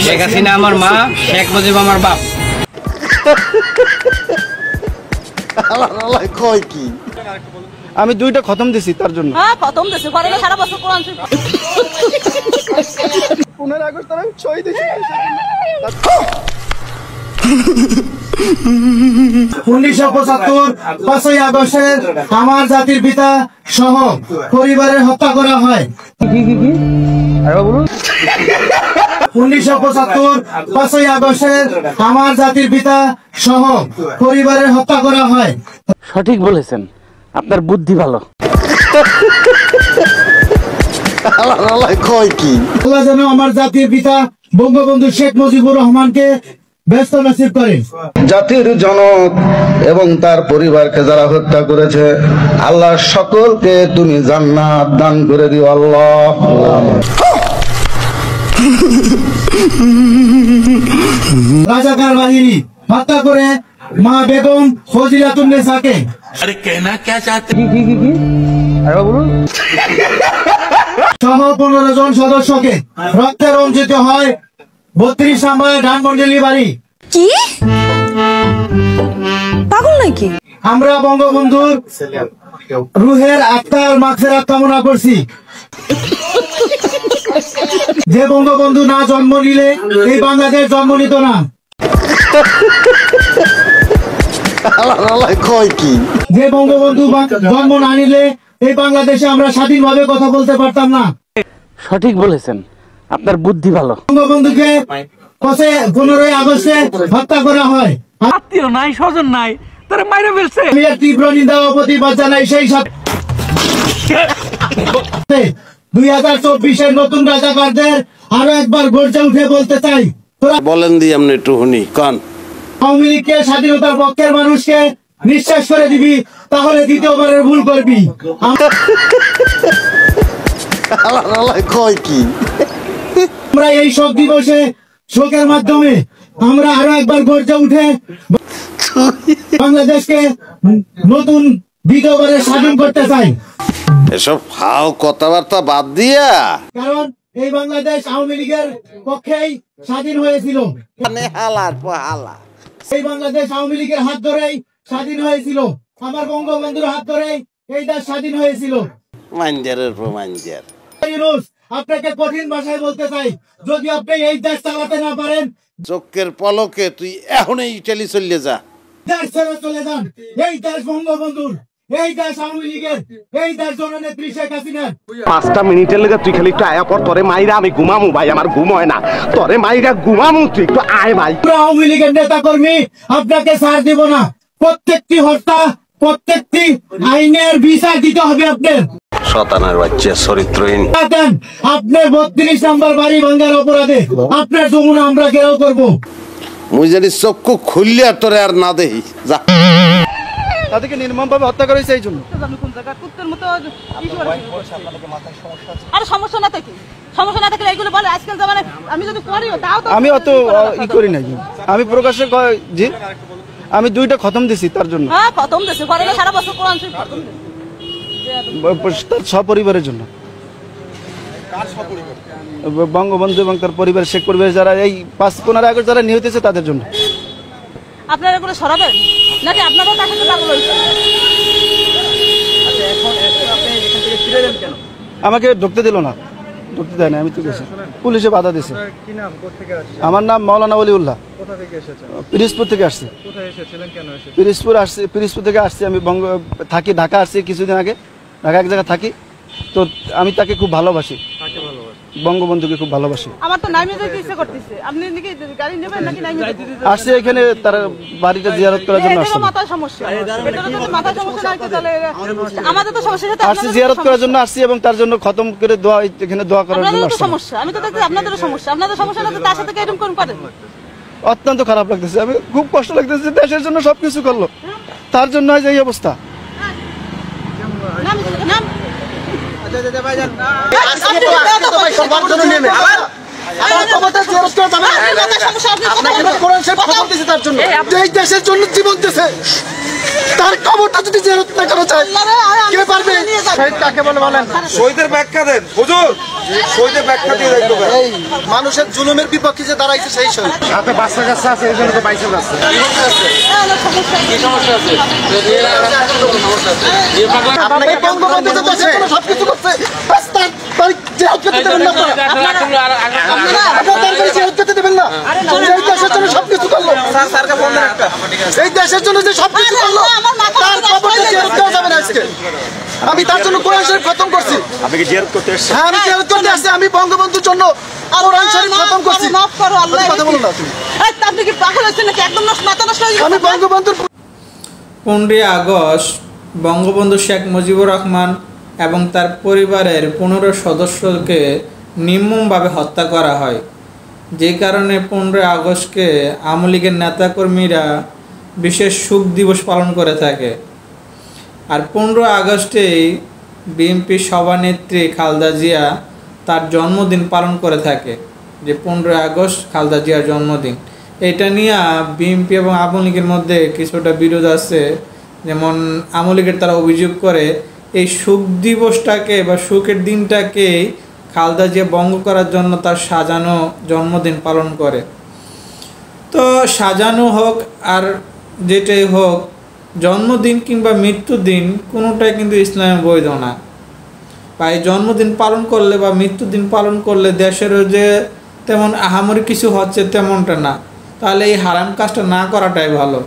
শেখ হাসিনা আমার মা, শেখ মুজিব আমার বাপ। কয় কি আমি দুইটা খতম দিছি তার জন্য। হ্যাঁ খতম দিছি, ঘরে সারা বছর কোরআন শরীফ। 15 আগস্ট আমি শহীদ হয়েছি। 1975 5ই আগস্টের আমার জাতির পিতা সহ পরিবারের হত্যা করা হয়। 1975 5ই আগস্টের আমার জাতির পিতা সহ পরিবারের হত্যা করা হয়। সঠিক বলেছেন, আপনার বুদ্ধি ভালো। কয় কি আল্লাহ যেন আমার জাতির পিতা বঙ্গবন্ধু শেখ মুজিবুর রহমানকে ব্যস্ত নসিব করে। জাতির জনক এবং তার পরিবারকে যারা হত্যা করেছে, আল্লাহ সকলকে তুমি জান্নাত দান করে দিও আল্লাহ। রাজাকার বাহিনী হত্যা করে মা বেগম ফজিলাতুন্নেসাকে সহ 15 জন সদস্যকে রক্তে রঞ্জিত হয় 32 নম্বর ধানমন্ডলী বাড়ি। কি পাগল নাকি? আমরা বঙ্গবন্ধুর রুহের আত্মার মাগফিরাত কামনা করছি। যে বঙ্গবন্ধু না জন্ম নিলে এই বাংলাদেশ জন্ম নিত না। কয় কি যে বঙ্গবন্ধু জন্ম না নিলে এই বাংলাদেশে আমরা স্বাধীনভাবে কথা বলতে পারতাম না। সঠিক বলেছেন, আপনার বুদ্ধি ভালো। বঙ্গবন্ধুকে 15ই আগস্টে হত্যা করা হয়। আত্মীয় নাই, স্বজন নাই, তারা মাইরে ফেলছে। আমি এর তীব্র নিন্দা ও প্রতিবাদ জানাই। সেই সাথে 2024-এর নতুন রাজাকারদের আরো একবার গর্জে উঠে বলতে চাই, তোরা বলেন দি আপনি একটু শুনি কান। আওয়ামী লীগকে স্বাধীনতার পক্ষের মানুষকে নিঃশ্বাস করে দিবি, তাহলে দ্বিতীয়বারের ভুল করবি। কয় কি আমরা এই শোক দিবসে শোকের মাধ্যমে আমরা আরো একবার গর্জে উঠে বাংলাদেশকে নতুন দ্বিতীয়বারে স্বাধীন করতে চাই। এসব ফাও কথাবার্তা বাদ দিয়া, কারণ এই বাংলাদেশ আওয়ামী লীগের পক্ষেই স্বাধীন হয়েছিল। এই বাংলাদেশ আওয়ামী লীগের হাত ধরেই স্বাধীন হয়েছিল। আমার বঙ্গবন্ধুর হাত ধরেই এই দেশ স্বাধীন হয়েছিল। মাঞ্জারের পর মাঞ্জার। আপনাকে কঠিন ভাষায় বলতে চাই, যদি আপনি এই দেশ চালাতে না পারেন, চোখের পলকে তুই এখনই ইটালি চলে যা। দেশ ছেড়ে চলে যান। এই দেশ বঙ্গবন্ধুর, এই দেশ আওয়ামী লীগের, এই দেশ জননেত্রী শেখ হাসিনার। 5টা মিনিটের লেগে তুই খালি একটু আয়া পর, তোরে মাইরা আমি ঘুমামু ভাই, আমার ঘুম হয় না, তোরে মাইরা ঘুমামু, তুই একটু আয় ভাই। আওয়ামী লীগের নেতা কর্মী আপনাকে ছাড় দিব না। প্রত্যেকটি হত্যা, প্রত্যেকটি আইনের বিচার দিতে হবে আপনার। শতানের বাচ্চা চরিত্রহীন। আপনার 32 নম্বর বাড়ি ভাঙ্গার অপরাধে আপনার যমুনা আমরা ঘেরাও করবো। মুই জানি চক্ষু খুললে তোরে আর না দেই যা। তাদেরকে নির্মমভাবে হত্যা করা হয়েছে এই জন্য। আর সমস্যা না থাকে, সমস্যা না থাকলে এইগুলো বলে। আজকাল জামানায় আমি যদি করিও তাও তো আমি অত ই করি নাই, আমি প্রকাশ্যে জি আমি 2টা খতম দিছি তার জন্য। হ্যাঁ খতম দিছি, ঘরে সারা বছর কোরআন শরীফ খতম দিছি তার সপরিবারের জন্য। বঙ্গবন্ধু এবং তার পরিবার, শেখ পরিবার যারা এই 15 আগস্ট যারা নিহত হয়েছে তাদের জন্য। আপনারা এগুলো সরাবেন নাকি আপনারাও তাকে পাগল হয়েছে? আমাকে ঢুকতে দিল না, ঢুকতে দেয় না, আমি তো গেছি, পুলিশে বাধা দিছে। আমার নাম মাওলানা ওলিউল্লাহ। পিরিজপুর থেকে আসছি। পিরিজপুর থেকে আসছি। আমি থাকি ঢাকা, আসছি কিছুদিন আগে ঢাকা এক জায়গায় থাকি। তো আমি তাকে খুব ভালোবাসি, বঙ্গবন্ধুকে খুব ভালোবাসি। আমার তো নাইমে যেতে ইচ্ছে করতেছে। আপনি নাকি গাড়ি নেবেন নাকি নাইমে যেতে? আসছি এখানে তার বাড়িটা জিয়ারত করার জন্য আসছি। মাথার সমস্যা, এটা তো মাথার সমস্যা না, তাহলে আমাদের তো সমস্যা আছে। আসছি জিয়ারত করার জন্য আসছি এবং তার জন্য খতম করে দোয়া, এখানে দোয়া করার জন্য আসছি। সমস্যা আমি তো দেখছি আপনাদেরও সমস্যা। আপনাদের সমস্যা না, তার সাথে এরকম কোন পারেন? অত্যন্ত খারাপ লাগতেছে, আমি খুব কষ্ট লাগতেছে। দেশের জন্য সবকিছু করলো, তার জন্য আজ এই অবস্থা। দেশের জন্য জীবন দিয়েছে, তার খবরটা যদি জিয়ারত না করা যায় কে পারবে? শহীদ কাকে বলে বলেন? শহীদের ব্যাখ্যা দেন হুজুর। এই মানুষের জুলুমের বিপক্ষে যে দাঁড়াইছে সেই শহীদ। হাতে বাচ্চা কাচ্চা আছে এই জন্য তো বাইসে যাচ্ছে। আপনাকে বঙ্গবন্ধু যে দেশের জন্য সবকিছু করছে, বাস তার জেহাদ করতে দেবেন না আপনারা। আপনারা তার কাছে জেহাদ করতে দেবেন না। এই দেশের জন্য সবকিছু করলো, এই দেশের জন্য যে সবকিছু করলো, তার খবরটা জেহাদ দেওয়া যাবে না আজকে। আমি তার জন্য কোরআন শরীফ খতম করছি। আপনি কি জিয়ারত করতে এসেছেন? হ্যাঁ, আমি জিয়ারত করতে আসছি। আমি বঙ্গবন্ধুর জন্য কোরআন শরীফ খতম করছি। মাফ করো আল্লাহ। কথা বলো না তুমি। আপনি কি পাগল হয়েছেন নাকি? একদম মাথা নষ্ট হয়ে আমি বঙ্গবন্ধুর 15 আগস্ট বঙ্গবন্ধু শেখ মুজিবুর রহমান এবং তার পরিবারের 15 সদস্যকে নির্মমভাবে হত্যা করা হয়, যে কারণে 15 আগস্টকে আওয়ামী লীগের নেতাকর্মীরা বিশেষ শোক দিবস পালন করে থাকে। আর 15 আগস্টেই বিএনপি সভানেত্রী খালেদা জিয়া তার জন্মদিন পালন করে থাকে, যে 15 আগস্ট খালেদা জিয়ার জন্মদিন। এটা নিয়ে বিএনপি এবং আওয়ামী লীগের মধ্যে কিছুটা বিরোধ আছে। যেমন আওয়ামী লীগের তারা অভিযোগ করে এই শোক দিবসটাকে বা শোকের দিনটাকেই খালেদা জিয়া ভঙ্গ করার জন্য তার সাজানো জন্মদিন পালন করে। তো সাজানো হোক আর যেটাই হোক, জন্মদিন কিংবা মৃত্যুদিন কোনোটাই কিন্তু ইসলামে বৈধ না। বা এই জন্মদিন পালন করলে বা মৃত্যুদিন পালন করলে দেশেরও যে তেমন আহামরি কিছু হচ্ছে তেমনটা না, তাহলে এই হারাম কাজটা না করাটাই ভালো।